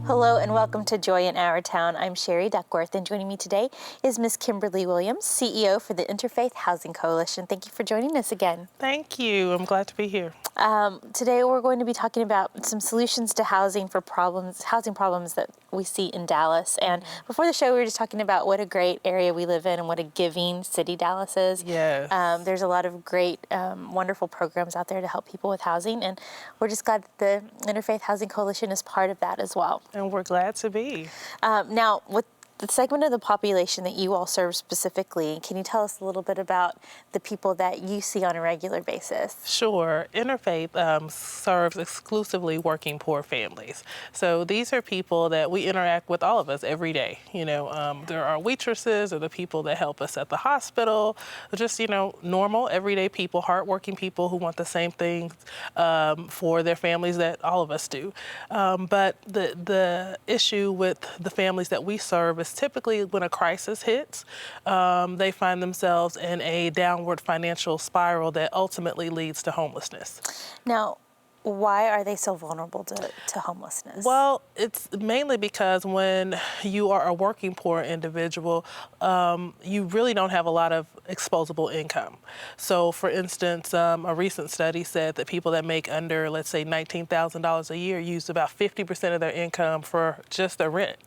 Hello and welcome to Joy in Our Town. I'm Sherry Duckworth, and joining me today is Ms. Kimberly Williams, CEO for the Interfaith Housing Coalition. Thank you for joining us again. Thank you. I'm glad to be here. Today we're going to be talking about some solutions to housing problems that we see in Dallas. And before the show, we were just talking about what a great area we live in and what a giving city Dallas is. Yes. There's a lot of great, wonderful programs out there to help people with housing, and we're just glad that the Interfaith Housing Coalition is part of that as well. And we're glad to be. Now, with the segment of the population that you all serve specifically, can you tell us a little bit about the people that you see on a regular basis? Sure. Interfaith serves exclusively working poor families. So these are people that we interact with, all of us, every day. There are waitresses or the people that help us at the hospital, just, normal, everyday people, hardworking people who want the same things for their families that all of us do. But the issue with the families that we serve is typically when a crisis hits, they find themselves in a downward financial spiral that ultimately leads to homelessness. Now, why are they so vulnerable to homelessness? Well, it's mainly because when you are a working poor individual, you really don't have a lot of exposable income. So, for instance, a recent study said that people that make under, let's say, $19,000 a year use about 50% of their income for just their rent.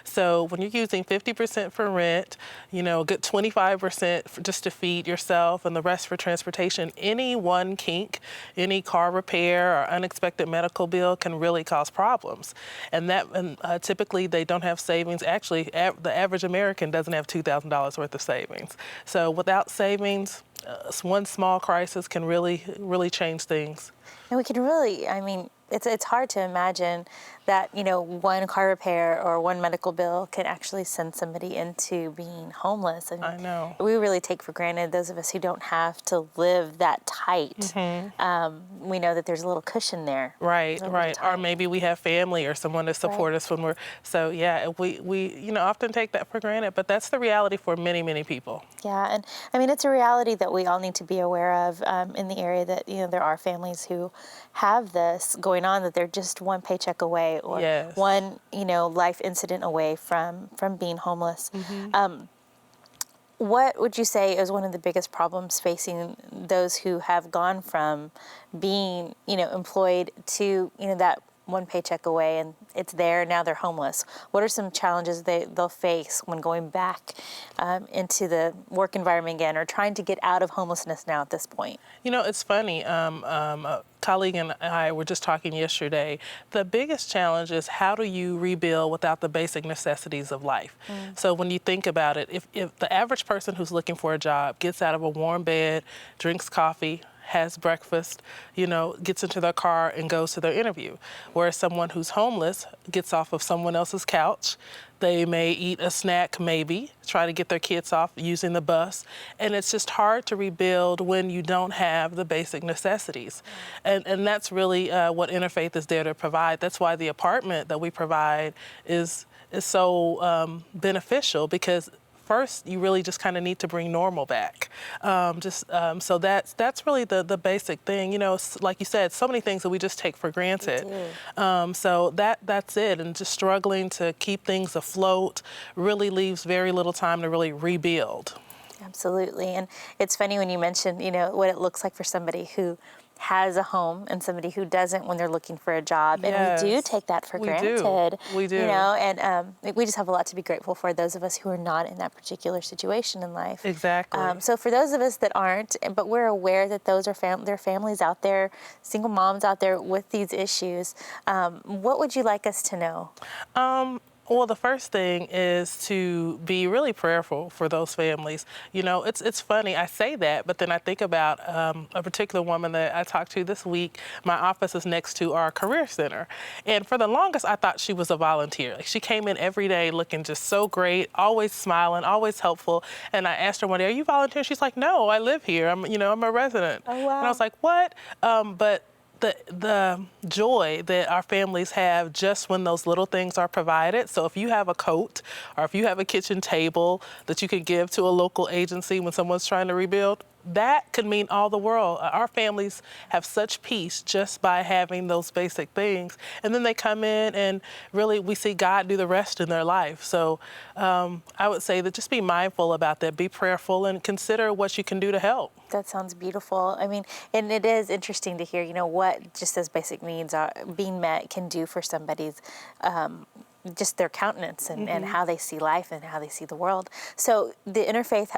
So when you're using 50% for rent, a good 25% just to feed yourself and the rest for transportation, any one kink, any car repair or unexpected medical bill can really cause problems. And typically they don't have savings. Actually, the average American doesn't have $2,000 worth of savings. So without savings, one small crisis can really, really change things. And we can really, it's hard to imagine that, one car repair or one medical bill can actually send somebody into being homeless. And I know. We really take for granted, those of us who don't have to live that tight. Mm-hmm. We know that there's a little cushion there. Right. Or maybe we have family or someone to support us when so yeah, we often take that for granted, but that's the reality for many, many people. Yeah, and it's a reality that we all need to be aware of in the area that, there are families who have this going on, that they're just one paycheck away or one, life incident away from being homeless. Mm-hmm. What would you say is one of the biggest problems facing those who have gone from being, employed to, that one paycheck away and it's there, now they're homeless? What are some challenges they'll face when going back into the work environment again, or trying to get out of homelessness now at this point? It's funny. A colleague and I were just talking yesterday. The biggest challenge is how do you rebuild without the basic necessities of life? So when you think about it, if the average person who's looking for a job gets out of a warm bed, drinks coffee, has breakfast, gets into their car and goes to their interview. Whereas someone who's homeless gets off of someone else's couch. They may eat a snack, maybe, try to get their kids off using the bus. And it's just hard to rebuild when you don't have the basic necessities. And that's really what Interfaith is there to provide. That's why the apartment that we provide is so beneficial, because first, you really just kind of need to bring normal back. So that's really the basic thing. Like you said, so many things that we just take for granted. So that's it. And just struggling to keep things afloat really leaves very little time to really rebuild. Absolutely. And it's funny when you mentioned, what it looks like for somebody who has a home and somebody who doesn't when they're looking for a job. Yes, and we do take that for granted. We do. And we just have a lot to be grateful for, those of us who are not in that particular situation in life. Exactly. So for those of us that aren't, but we're aware that those are there are families out there, single moms out there with these issues, what would you like us to know? Well, the first thing is to be really prayerful for those families. It's funny, I say that, but then I think about a particular woman that I talked to this week. My office is next to our career center. And for the longest, I thought she was a volunteer. Like, she came in every day looking just so great, always smiling, always helpful. And I asked her one day, "Are you volunteering?" She's like, "No, I live here. I'm a resident." Oh, wow. And I was like, "What?" But the joy that our families have just when those little things are provided. So if you have a coat or if you have a kitchen table that you can give to a local agency when someone's trying to rebuild, that could mean all the world. Our families have such peace just by having those basic things. And then they come in and really we see God do the rest in their life. So I would say that just be mindful about that, be prayerful, and consider what you can do to help. That sounds beautiful. I mean, and it is interesting to hear, what just those basic needs are being met can do for somebody's just their countenance and how they see life and how they see the world. So the Interfaith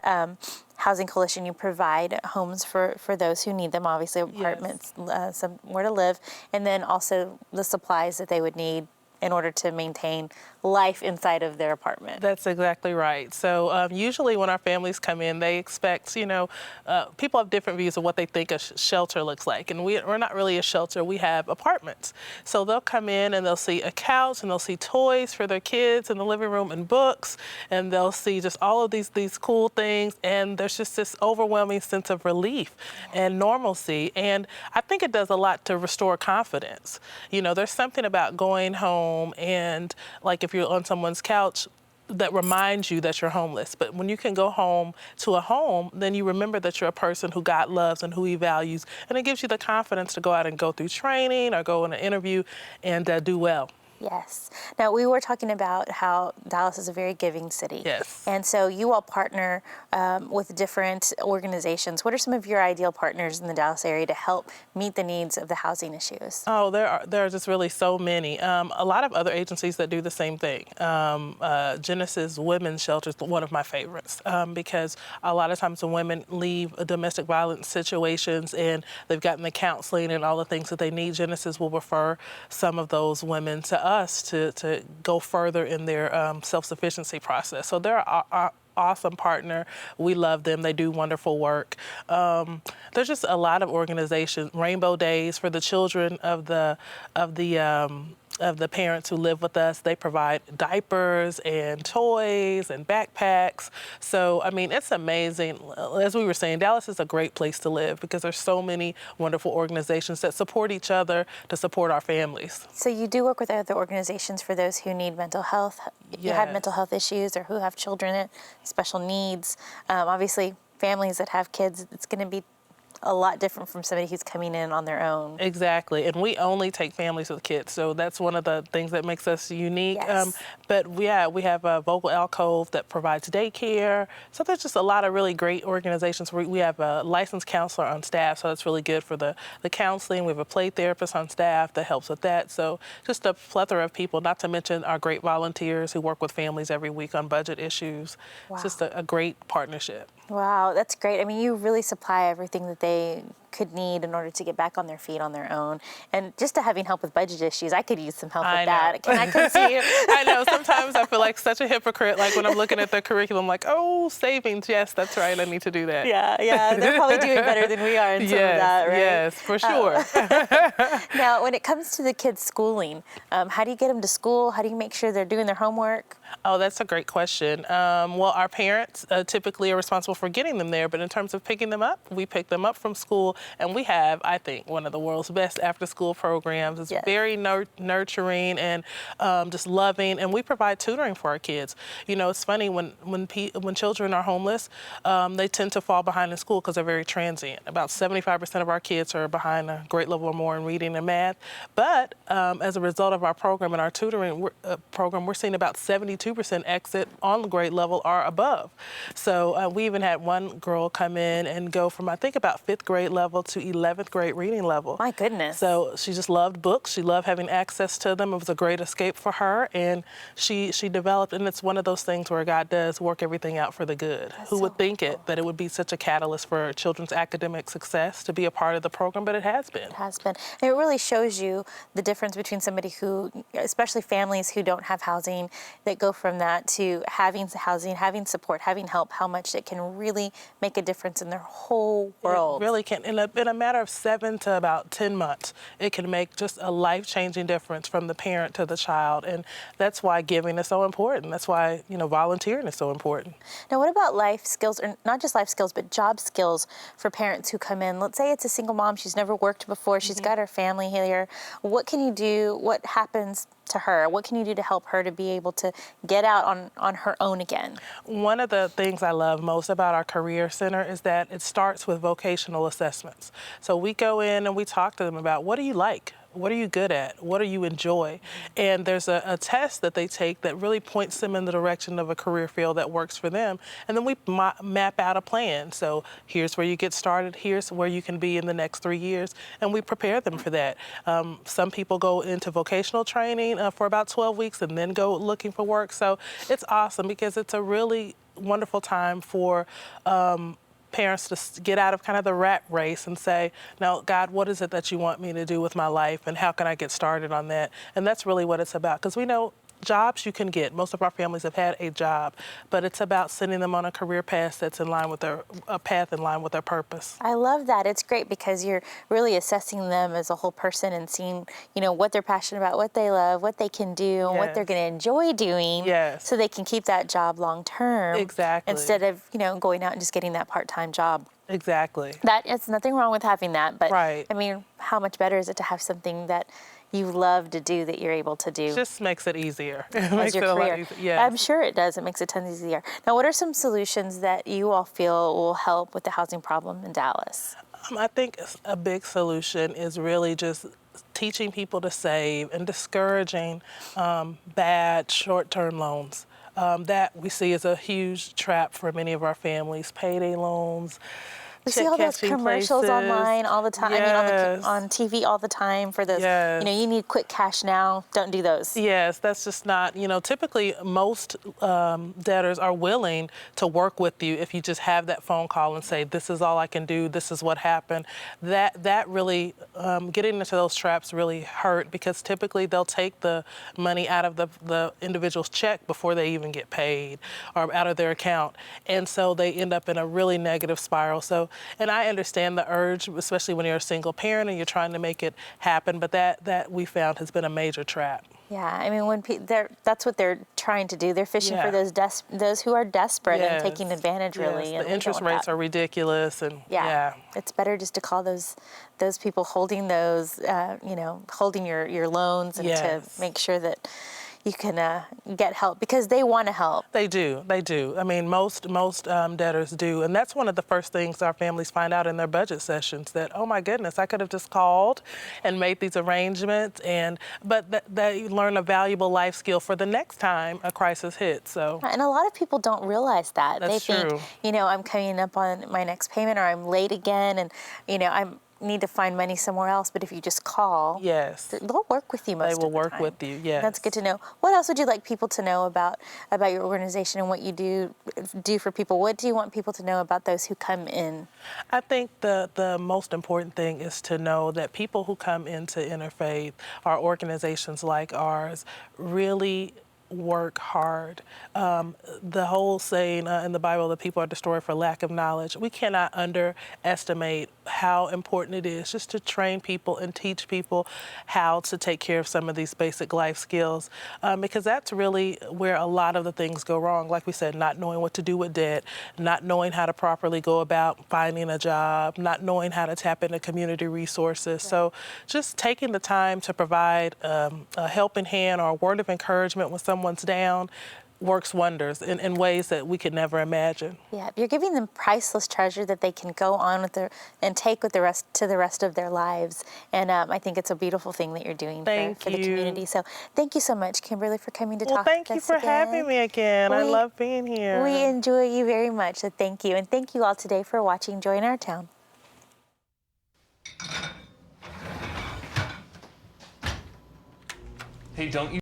Housing Coalition, you provide homes for those who need them, obviously apartments, somewhere to live, and then also the supplies that they would need in order to maintain life inside of their apartment. That's exactly right. So usually when our families come in, they expect, people have different views of what they think a shelter looks like. And we're not really a shelter, we have apartments. So they'll come in and they'll see a couch and they'll see toys for their kids in the living room and books. And they'll see just all of these cool things. And there's just this overwhelming sense of relief and normalcy. And I think it does a lot to restore confidence. There's something about going home and like if you're on someone's couch that reminds you that you're homeless. But when you can go home to a home, then you remember that you're a person who God loves and who he values. And it gives you the confidence to go out and go through training or go in an interview and do well. Yes. Now, we were talking about how Dallas is a very giving city. Yes. And so you all partner with different organizations. What are some of your ideal partners in the Dallas area to help meet the needs of the housing issues? Oh, there are just really so many. A lot of other agencies that do the same thing. Genesis Women's Shelter is one of my favorites because a lot of times when women leave domestic violence situations and they've gotten the counseling and all the things that they need, Genesis will refer some of those women to us to go further in their self-sufficiency process. So they're our awesome partner. We love them. They do wonderful work. There's just a lot of organizations. Rainbow Days for the children of the parents who live with us. They provide diapers and toys and backpacks. So, I mean, it's amazing. As we were saying, Dallas is a great place to live because there's so many wonderful organizations that support each other to support our families. So you do work with other organizations for those who need mental health, who have mental health issues or who have children with special needs. Obviously, families that have kids, it's going to be a lot different from somebody who's coming in on their own. Exactly, and we only take families with kids, so that's one of the things that makes us unique. Yes. But we have a Vocal Alcove that provides daycare, so there's just a lot of really great organizations. We have a licensed counselor on staff, so that's really good for the counseling. We have a play therapist on staff that helps with that, so just a plethora of people, not to mention our great volunteers who work with families every week on budget issues. Wow. It's just a great partnership. Wow, that's great. I mean, you really supply everything that they could need in order to get back on their feet on their own. And just to having help with budget issues, I could use some help with that. Can I come see you? I know. Sometimes I feel like such a hypocrite, like when I'm looking at the curriculum, like, oh, savings. Yes, that's right. I need to do that. Yeah. They're probably doing better than we are in some of that, right? Yes, for sure. Now, when it comes to the kids' schooling, how do you get them to school? How do you make sure they're doing their homework? Oh, that's a great question. Well, our parents typically are responsible for getting them there, but in terms of picking them up, we pick them up from school, and we have, I think, one of the world's best after-school programs. It's very nurturing and just loving, and we provide tutoring for our kids. It's funny when children are homeless, they tend to fall behind in school because they're very transient. About 75% of our kids are behind a grade level or more in reading and math, but as a result of our program and our tutoring program, we're seeing about 72% exit on the grade level or above. So we even had one girl come in and go from, I think, about 5th grade level to 11th grade reading level. My goodness. So she just loved books. She loved having access to them. It was a great escape for her. And she developed, and it's one of those things where God does work everything out for the good. Who would think that it would be such a catalyst for children's academic success to be a part of the program, but it has been. It has been. And it really shows you the difference between somebody who, especially families who don't have housing, that go from that to having housing, having support, having help, how much it can really make a difference in their whole world. It really can. And a matter of 7 to about 10 months, it can make just a life-changing difference from the parent to the child. And that's why giving is so important. That's why, volunteering is so important. Now, what about life skills, or not just life skills, but job skills for parents who come in? Let's say it's a single mom. She's never worked before. She's got her family here. What can you do? What happens to her? What can you do to help her to be able to get out on her own again? One of the things I love most about our Career Center is that it starts with vocational assessments. So we go in and we talk to them about, what do you like? What are you good at? What do you enjoy? And there's a test that they take that really points them in the direction of a career field that works for them. And then we map out a plan. So here's where you get started. Here's where you can be in the next 3 years. And we prepare them for that. Some people go into vocational training for about 12 weeks and then go looking for work. So it's awesome because it's a really wonderful time for parents to get out of kind of the rat race and say, now, God, what is it that you want me to do with my life, and how can I get started on that? And that's really what it's about, because we know jobs you can get. Most of our families have had a job, but it's about sending them on a career path that's in line with their purpose. I love that. It's great because you're really assessing them as a whole person and seeing, what they're passionate about, what they love, what they can do, and what they're going to enjoy doing, so they can keep that job long term. Exactly. Instead of, going out and just getting that part-time job. Exactly. It's nothing wrong with having that, but right. I mean, how much better is it to have something that you love to do that you're able to do? It just makes it easier. It makes your it a career. lot easier. Yes. I'm sure it does. It makes it tons easier. Now, what are some solutions that you all feel will help with the housing problem in Dallas? I think a big solution is really just teaching people to save and discouraging bad short-term loans. That we see as a huge trap for many of our families. Payday loans. We see all those commercials online all the time. Yes. I mean, on TV all the time for those. Yes. You need quick cash now. Don't do those. Yes, that's just not. Typically most debtors are willing to work with you if you just have that phone call and say, "This is all I can do. This is what happened." That really getting into those traps really hurt, because typically they'll take the money out of the individual's check before they even get paid, or out of their account, and so they end up in a really negative spiral. So. And I understand the urge, especially when you're a single parent and you're trying to make it happen, but that we found has been a major trap. Yeah, I mean, that's what they're trying to do. They're fishing for those who are desperate and taking advantage, really. And the interest rates are ridiculous, and it's better just to call those people holding those, holding your loans, and to make sure that you can get help, because they want to help. They do. I mean, most debtors do. And that's one of the first things our families find out in their budget sessions, that, oh my goodness, I could have just called and made these arrangements. But they learn a valuable life skill for the next time a crisis hits. So. And a lot of people don't realize that. That's they think, true. I'm coming up on my next payment, or I'm late again, and, I need to find money somewhere else. But if you just call, they'll work with you most of the time. They will work with you, yes. That's good to know. What else would you like people to know about your organization and what you do for people? What do you want people to know about those who come in? I think the most important thing is to know that people who come into Interfaith, or organizations like ours, really work hard. The whole saying in the Bible that people are destroyed for lack of knowledge, we cannot underestimate how important it is just to train people and teach people how to take care of some of these basic life skills, because that's really where a lot of the things go wrong. Like we said, not knowing what to do with debt, not knowing how to properly go about finding a job, not knowing how to tap into community resources. Right. So just taking the time to provide a helping hand or a word of encouragement when someone's down works wonders in ways that we could never imagine. Yeah, you're giving them priceless treasure that they can go on with and take with the rest of their lives. And I think it's a beautiful thing that you're doing for the community. So thank you so much, Kimberly, for coming to talk with us again. Thank you for having me again. I love being here. We enjoy you very much, so thank you. And thank you all today for watching Joy in Our Town. Hey, don't you